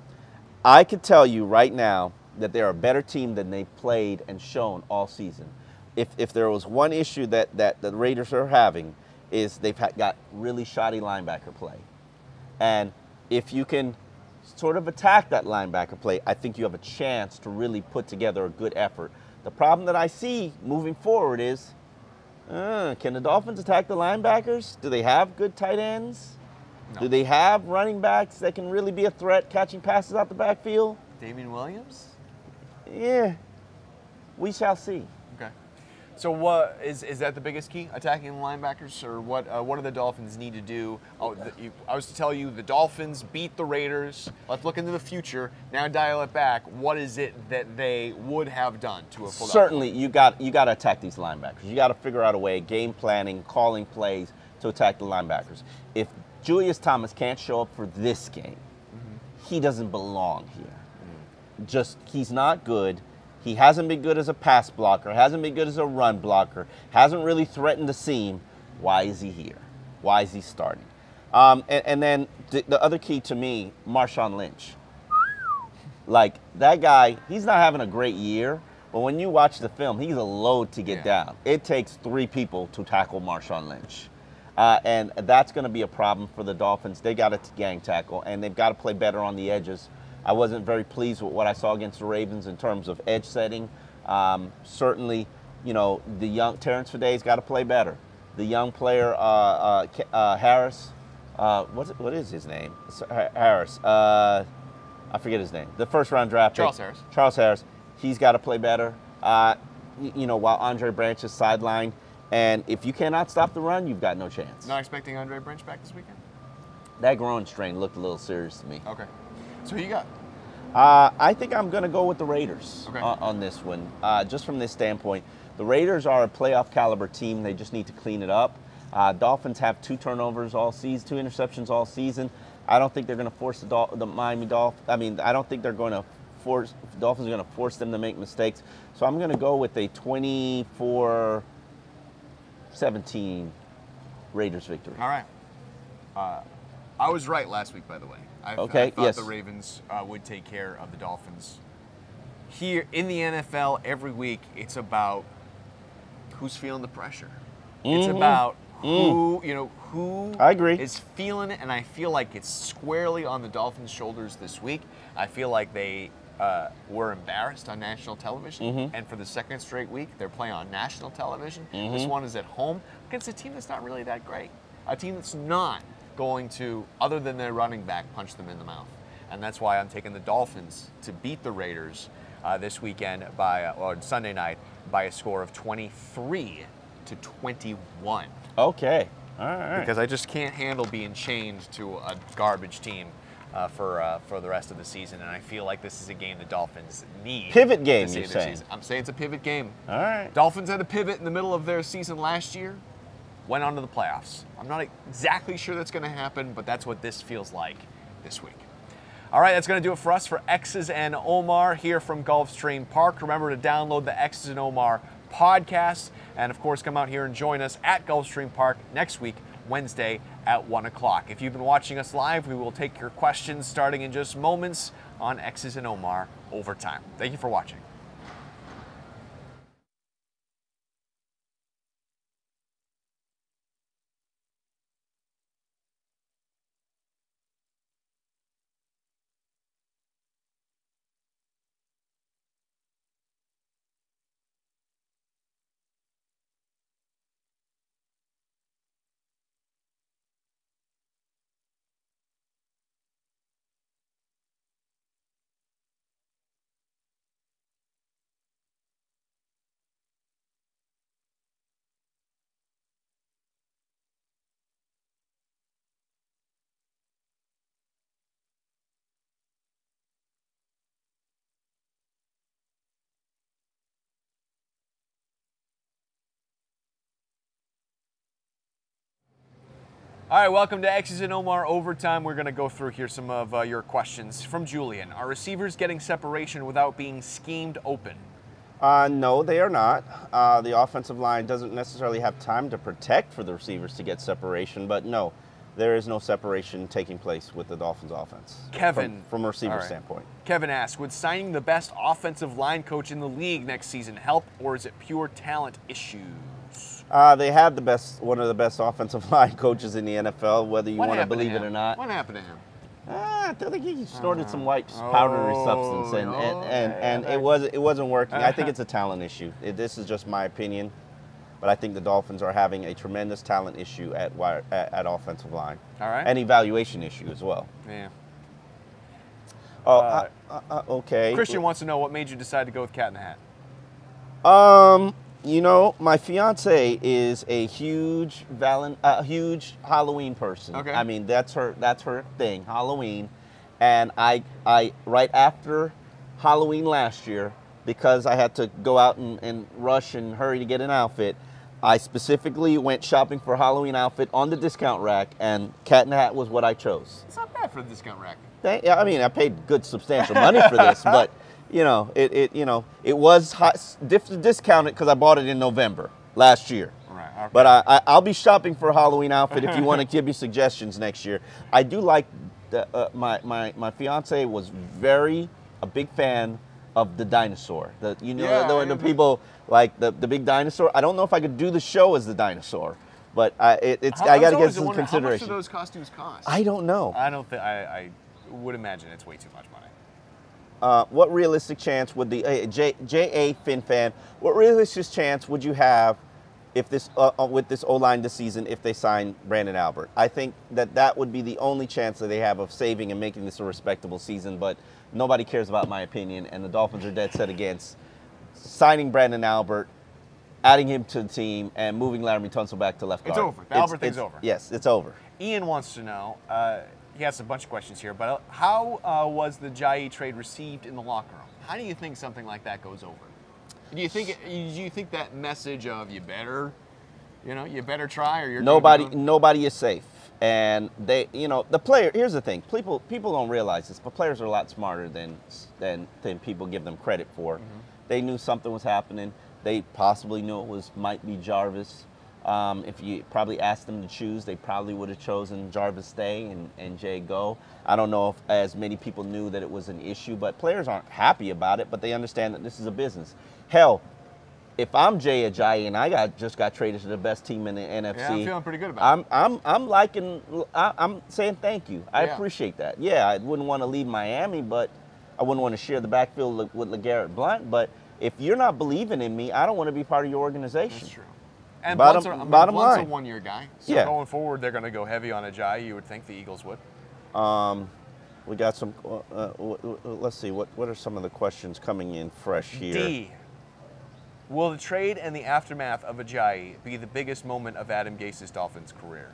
Speaker 4: I can tell you right now that they're a better team than they've played and shown all season. If there was one issue that the Raiders are having is they've got really shoddy linebacker play. And if you can sort of attack that linebacker play, I think you have a chance to really put together a good effort. The problem that I see moving forward is, can the Dolphins attack the linebackers? Do they have good tight ends? No. Do they have running backs that can really be a threat catching passes out the backfield?
Speaker 1: Damian Williams?
Speaker 4: Yeah, we shall see.
Speaker 1: Okay. So what is that the biggest key, attacking the linebackers, or what do the Dolphins need to do? I was to tell you the Dolphins beat the Raiders. Let's look into the future. Now dial it back. What is it that they would have done to have pulled
Speaker 4: Certainly, you got to attack these linebackers. You got to figure out a way, game planning, calling plays to attack the linebackers. If Julius Thomas can't show up for this game, he doesn't belong here. He's not good. He hasn't been good as a pass blocker, hasn't been good as a run blocker, hasn't really threatened the seam. Why is he here? Why is he starting? And then the other key to me, Marshawn Lynch. Like, that guy, he's not having a great year, but when you watch the film, he's a load to get down. It takes 3 people to tackle Marshawn Lynch. And that's going to be a problem for the Dolphins. They got to gang tackle, and they've got to play better on the edges. I wasn't very pleased with what I saw against the Ravens in terms of edge setting. Certainly, you know, the young Terrence Faday's got to play better. The young player, Harris, what is his name? Harris. I forget his name. The first round draft pick.
Speaker 1: Charles Harris.
Speaker 4: Charles Harris. He's got to play better. While Andre Branch is sidelined. And if you cannot stop the run, you've got no chance.
Speaker 1: Not expecting Andre Branch back this weekend?
Speaker 4: That groin strain looked a little serious to me.
Speaker 1: Okay. So who you got?
Speaker 4: I think I'm going to go with the Raiders
Speaker 1: Okay.
Speaker 4: on this one, just from this standpoint. The Raiders are a playoff caliber team. They just need to clean it up. Dolphins have 2 turnovers all season, 2 interceptions all season. I don't think they're going to force the Miami Dolphins. I mean, I don't think they're going to force the Dolphins are going to force them to make mistakes. So I'm going to go with a 24-17 Raiders victory.
Speaker 1: All right. I was right last week, by the way. I thought the Ravens would take care of the Dolphins. Here in the NFL, every week, it's about who's feeling the pressure. It's about who
Speaker 4: I agree.
Speaker 1: is feeling it, and I feel like it's squarely on the Dolphins' shoulders this week. I feel like they were embarrassed on national television, and for the second straight week, they're playing on national television. This one is at home against a team that's not really that great, a team that's not going to, other than their running back, punch them in the mouth. And that's why I'm taking the Dolphins to beat the Raiders this weekend or Sunday night by a score of 23-21.
Speaker 4: Okay. All right.
Speaker 1: Because I just can't handle being chained to a garbage team for the rest of the season, and I feel like this is a game the Dolphins need.
Speaker 4: Pivot game,
Speaker 1: to
Speaker 4: you're
Speaker 1: save their
Speaker 4: saying?
Speaker 1: season. I'm saying it's a pivot game.
Speaker 4: All right.
Speaker 1: Dolphins had a pivot in the middle of their season last year, went on to the playoffs. I'm not exactly sure that's going to happen, but that's what this feels like this week. All right, that's going to do it for us for X's and Omar here from Gulfstream Park. Remember to download the X's and Omar podcast, and of course come out here and join us at Gulfstream Park next week, Wednesday at 1 o'clock. If you've been watching us live, we will take your questions starting in just moments on X's and Omar Overtime. Thank you for watching. All right, welcome to X's and Omar Overtime. We're going to go through here some of your questions. From Julian, are receivers getting separation without being schemed open?
Speaker 4: No, they are not. The offensive line doesn't necessarily have time to protect for the receivers to get separation, but no, there is no separation taking place with the Dolphins offense.
Speaker 1: Kevin.
Speaker 4: From a receiver standpoint.
Speaker 1: Kevin asks, would signing the best offensive line coach in the league next season help, or is it pure talent issues?
Speaker 4: They have one of the best offensive line coaches in the NFL, whether you want to believe it or not.
Speaker 1: What happened to him?
Speaker 4: I think he snorted some white powdery substance, and it wasn't working. I think it's a talent issue. This is just my opinion, but I think the Dolphins are having a tremendous talent issue at offensive line.
Speaker 1: All right.
Speaker 4: An evaluation issue as well.
Speaker 1: Yeah.
Speaker 4: Okay.
Speaker 1: Christian wants to know what made you decide to go with Cat in the Hat.
Speaker 4: My fiance is a huge Halloween person.
Speaker 1: Okay.
Speaker 4: I mean, that's her thing, Halloween. And I right after Halloween last year, because I had to go out and rush and hurry to get an outfit, I specifically went shopping for a Halloween outfit on the discount rack, and Cat in the Hat was what I chose.
Speaker 1: It's not bad for the discount rack.
Speaker 4: I mean, I paid good substantial money for this, but it was discounted because I bought it in November last year.
Speaker 1: Right. Okay.
Speaker 4: But I'll be shopping for a Halloween outfit if you want to give me suggestions next year. I do like my fiance was a big fan of the dinosaur. The people like the big dinosaur. I don't know if I could do the show as the dinosaur, but I got to get some consideration. How much
Speaker 1: do those costumes cost?
Speaker 4: I don't know.
Speaker 1: I don't think I would imagine it's way too much money.
Speaker 4: What realistic chance would the Jay A. Fin fan? What realistic chance would you have if this with this O-line this season if they sign Brandon Albert. I think that would be the only chance that they have of saving and making this a respectable season, but nobody cares about my opinion, and the Dolphins are dead set against signing Brandon Albert, adding him to the team, and moving Laramie Tunsil back to left guard.
Speaker 1: It's over. The Albert thing's over.
Speaker 4: Yes, it's over.
Speaker 1: Ian wants to know, he has a bunch of questions here, but how was the Ajayi trade received in the locker room? How do you think something like that goes over? Do you think that message of you better try, or you're
Speaker 4: nobody is safe, and the player. Here's the thing: people don't realize this, but players are a lot smarter than people give them credit for. Mm-hmm. They knew something was happening. They possibly knew it might be Jarvis. If you probably asked them to choose, they probably would have chosen Jarvis stay and Jay go. I don't know if as many people knew that it was an issue, but players aren't happy about it, but they understand that this is a business. Hell, if I'm Jay Ajayi and I just got traded to the best team in the NFC,
Speaker 1: yeah, I'm feeling pretty good about it.
Speaker 4: I'm saying thank you. I appreciate that. Yeah, I wouldn't want to leave Miami, but I wouldn't want to share the backfield with LeGarrette Blount. But if you're not believing in me, I don't want to be part of your organization.
Speaker 1: That's true. And
Speaker 4: Blunt's a
Speaker 1: one-year guy. So going forward, they're going to go heavy on Ajayi. You would think the Eagles would.
Speaker 4: We got some. Let's see. What are some of the questions coming in fresh here?
Speaker 1: D. Will the trade and the aftermath of Ajayi be the biggest moment of Adam Gase's Dolphins career?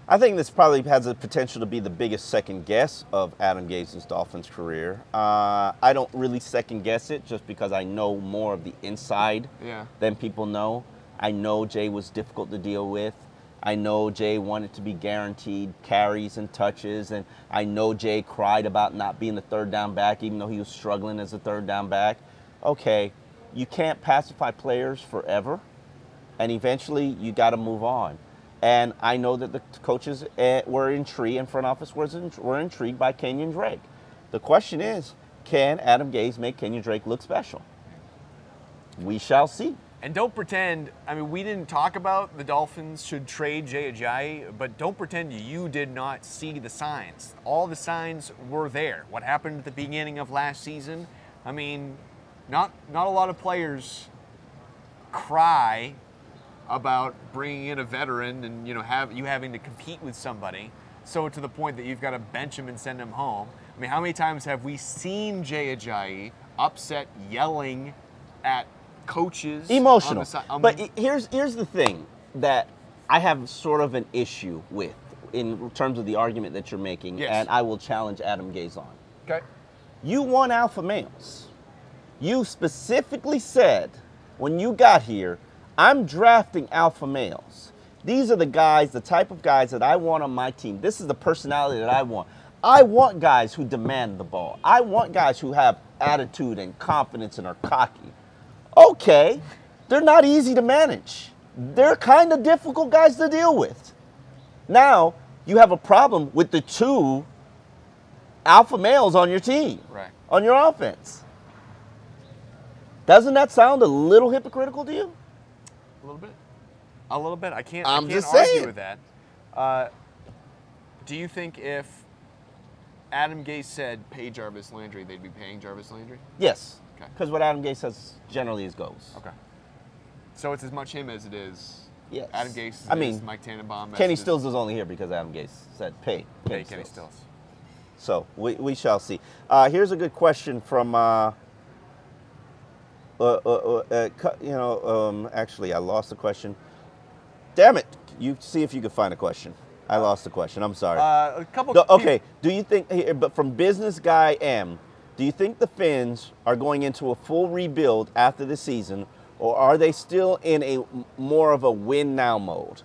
Speaker 4: I think this probably has the potential to be the biggest second guess of Adam Gase's Dolphins career. I don't really second guess it just because I know more of the inside than people know. I know Jay was difficult to deal with. I know Jay wanted to be guaranteed carries and touches, and I know Jay cried about not being the third down back even though he was struggling as a third down back. Okay. You can't pacify players forever, and eventually you got to move on. And I know that the coaches were intrigued, and front office were intrigued by Kenyon Drake. The question is, can Adam Gase make Kenyon Drake look special? We shall see.
Speaker 1: And don't pretend, I mean, we didn't talk about the Dolphins should trade Jay Ajayi, but don't pretend you did not see the signs. All the signs were there. What happened at the beginning of last season, I mean, not a lot of players cry about bringing in a veteran and having to compete with somebody, so to the point that you've got to bench him and send him home. I mean, how many times have we seen Jay Ajayi upset, yelling at coaches?
Speaker 4: Emotional. But here's the thing that I have sort of an issue with in terms of the argument that you're making, and I will challenge Adam Gase on.
Speaker 1: Okay.
Speaker 4: You want alpha males. You specifically said when you got here, I'm drafting alpha males. These are the guys, the type of guys that I want on my team. This is the personality that I want. I want guys who demand the ball. I want guys who have attitude and confidence and are cocky. Okay, they're not easy to manage. They're kind of difficult guys to deal with. Now, you have a problem with the two alpha males on your team, on your offense. Doesn't that sound a little hypocritical to you?
Speaker 1: A little bit. A little bit. I can't
Speaker 4: just
Speaker 1: argue
Speaker 4: saying.
Speaker 1: with that. Do you think if Adam Gase said pay Jarvis Landry, they'd be paying Jarvis Landry?
Speaker 4: Yes.
Speaker 1: Okay.
Speaker 4: Because what Adam Gase says generally is goes.
Speaker 1: Okay. So it's as much him as it is Adam Gase, as Mike Tannenbaum.
Speaker 4: Kenny Stills is only here because Adam Gase said pay
Speaker 1: Kenny Stills.
Speaker 4: So we shall see. Here's a good question from actually, I lost the question. Damn it! You see if you can find a question. I lost the question. I'm sorry.
Speaker 1: A couple.
Speaker 4: Okay. Do you think? But from Business Guy M, do you think the Finns are going into a full rebuild after the season, or are they still in a more of a win now mode?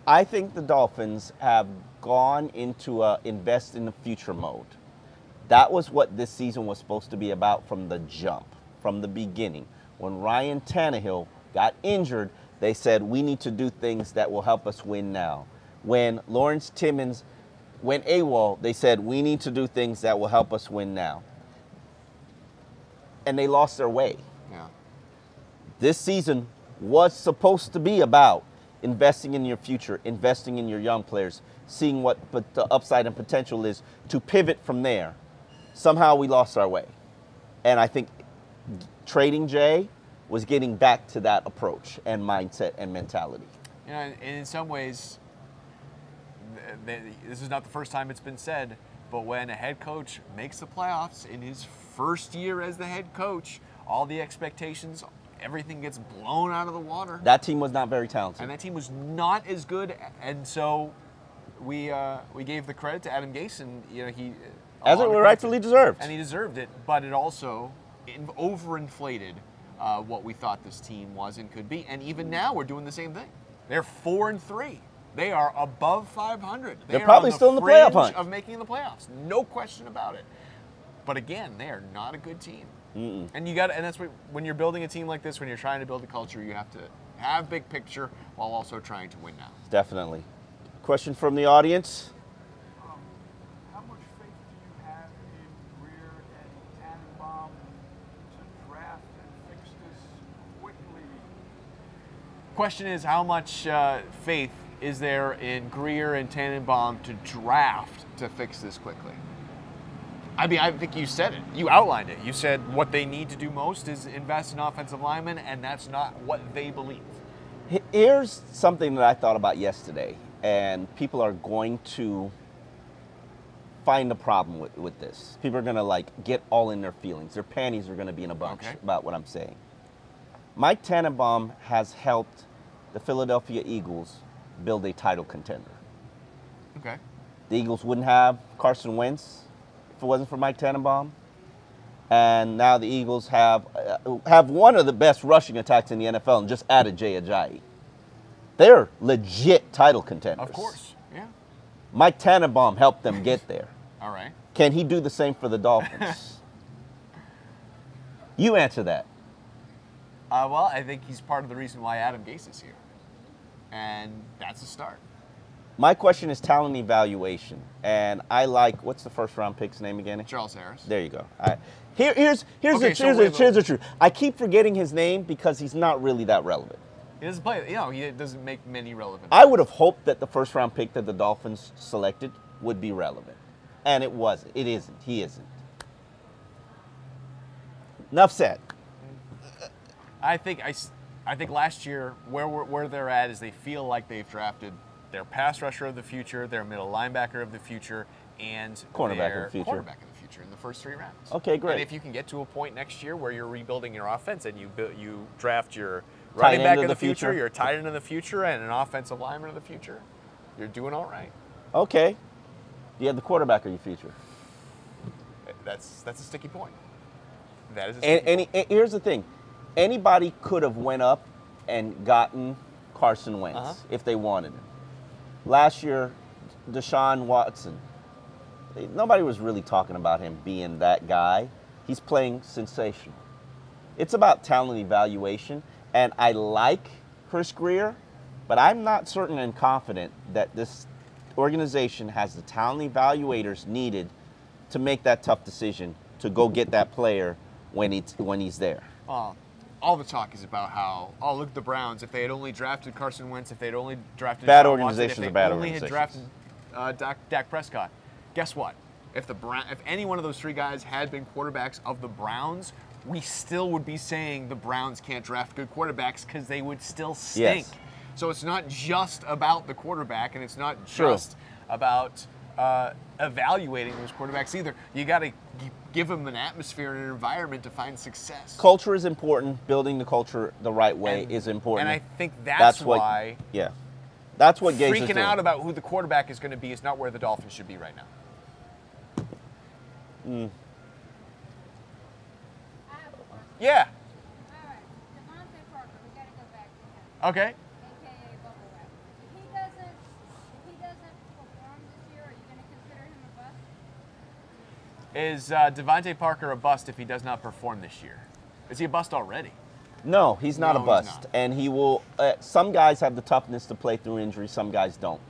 Speaker 4: I think the Dolphins have gone into a invest in the future mode. That was what this season was supposed to be about from the jump, from the beginning. When Ryan Tannehill got injured, they said, we need to do things that will help us win now. When Lawrence Timmons went AWOL, they said, we need to do things that will help us win now. And they lost their way.
Speaker 1: Yeah.
Speaker 4: This season was supposed to be about investing in your future, investing in your young players, seeing what the upside and potential is to pivot from there. Somehow we lost our way. And I think trading Jay was getting back to that approach and mindset and mentality.
Speaker 1: You know, and in some ways, this is not the first time it's been said, but when a head coach makes the playoffs in his first year as the head coach, all the expectations, everything gets blown out of the water.
Speaker 4: That team was not very talented.
Speaker 1: And that team was not as good, and so we gave the credit to Adam Gase, and you know he
Speaker 4: as it rightfully deserved,
Speaker 1: and he deserved it. But it also overinflated what we thought this team was and could be. And even now, we're doing the same thing. They're 4-3. They are above 500.
Speaker 4: They're probably still in the playoff hunt
Speaker 1: of making the playoffs, no question about it. But again, they are not a good team.
Speaker 4: Mm-mm.
Speaker 1: And that's what, when you're building a team like this, when you're trying to build a culture, you have to have big picture while also trying to win now.
Speaker 4: Definitely. Question from the audience.
Speaker 5: How much faith do you have in Greer and Tannenbaum to draft and fix this quickly?
Speaker 1: Question is, how much faith is there in Greer and Tannenbaum to draft to fix this quickly? I mean, I think you said it. You outlined it. You said what they need to do most is invest in offensive linemen, and that's not what they believe.
Speaker 4: Here's something that I thought about yesterday, and people are going to find a problem with this. People are going to like get all in their feelings. Their panties are going to be in a bunch about what I'm saying. Mike Tannenbaum has helped the Philadelphia Eagles build a title contender.
Speaker 1: Okay.
Speaker 4: The Eagles wouldn't have Carson Wentz if it wasn't for Mike Tannenbaum. And now the Eagles have one of the best rushing attacks in the NFL and just added Jay Ajayi. They're legit title contenders.
Speaker 1: Of course, yeah.
Speaker 4: Mike Tannenbaum helped them get there.
Speaker 1: All right.
Speaker 4: Can he do the same for the Dolphins? You answer that.
Speaker 1: Well, I think he's part of the reason why Adam Gase is here. And that's a start.
Speaker 4: My question is talent evaluation. And I like, what's the first round pick's name again?
Speaker 1: Charles Harris.
Speaker 4: There you go. All right. Here's the truth. I keep forgetting his name because he's not really that relevant.
Speaker 1: He doesn't play, he doesn't make many relevant.
Speaker 4: I would have hoped that the first round pick that the Dolphins selected would be relevant. And it wasn't. It isn't. He isn't. Enough said.
Speaker 1: I think last year where they're at is they feel like they've drafted their pass rusher of the future, their middle linebacker of the future, and
Speaker 4: cornerback of the future.
Speaker 1: Quarterback of the future in the first 3 rounds.
Speaker 4: Okay, great.
Speaker 1: And if you can get to a point next year where you're rebuilding your offense and you draft your running back of the future, your tight end of the future, and an offensive lineman of the future, you're doing all right.
Speaker 4: Okay. Do you have the quarterback of your future?
Speaker 1: That's a sticky point. That is a sticky point.
Speaker 4: And here's the thing. Anybody could have went up and gotten Carson Wentz if they wanted him. Last year, Deshaun Watson, nobody was really talking about him being that guy. He's playing sensational. It's about talent evaluation, and I like Chris Greer, but I'm not certain and confident that this organization has the talent evaluators needed to make that tough decision to go get that player when he's there.
Speaker 1: All the talk is about how, look at the Browns. If they had only drafted Carson Wentz, if they'd only drafted
Speaker 4: bad
Speaker 1: Deshaun
Speaker 4: organizations
Speaker 1: Watson,
Speaker 4: are bad
Speaker 1: if they only
Speaker 4: organizations.
Speaker 1: had drafted Dak Prescott, guess what? If any one of those 3 guys had been quarterbacks of the Browns, we still would be saying the Browns can't draft good quarterbacks because they would still stink. Yes. So it's not just about the quarterback, and it's not just about evaluating those quarterbacks either. You got to give them an atmosphere and an environment to find success.
Speaker 4: Culture is important. Building the culture the right way is important.
Speaker 1: And I think that's why.
Speaker 4: Yeah, that's what Gase is
Speaker 1: freaking
Speaker 4: doing.
Speaker 1: out about who the quarterback is going to be is not where the Dolphins should be right now. Yeah.
Speaker 3: All right, Devontae Parker, we got to go back to him.
Speaker 1: Okay.
Speaker 3: AKA Bubble Wrap. If he doesn't perform this year, are you going to consider him a bust?
Speaker 1: Is Devontae Parker a bust if he does not perform this year? Is he a bust already?
Speaker 4: No, he's not
Speaker 1: No,
Speaker 4: a bust.
Speaker 1: he's not.
Speaker 4: And he will. Some guys have the toughness to play through injury. Some guys don't.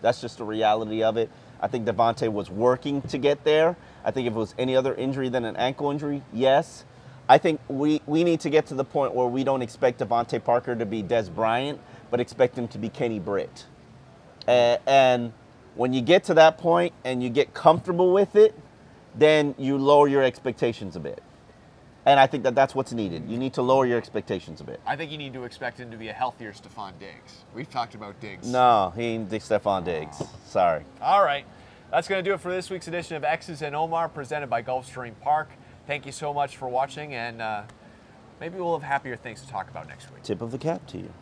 Speaker 4: That's just the reality of it. I think Devontae was working to get there. I think if it was any other injury than an ankle injury, yes. I think we need to get to the point where we don't expect Devontae Parker to be Des Bryant, but expect him to be Kenny Britt. And when you get to that point and you get comfortable with it, then you lower your expectations a bit. And I think that that's what's needed. You need to lower your expectations a bit.
Speaker 1: I think you need to expect him to be a healthier Stephon Diggs. We've talked about Diggs.
Speaker 4: No, he ain't Stephon Diggs. Sorry.
Speaker 1: All right. That's going to do it for this week's edition of X's and Omar, presented by Gulfstream Park. Thank you so much for watching, and maybe we'll have happier things to talk about next week.
Speaker 4: Tip of the cap to you.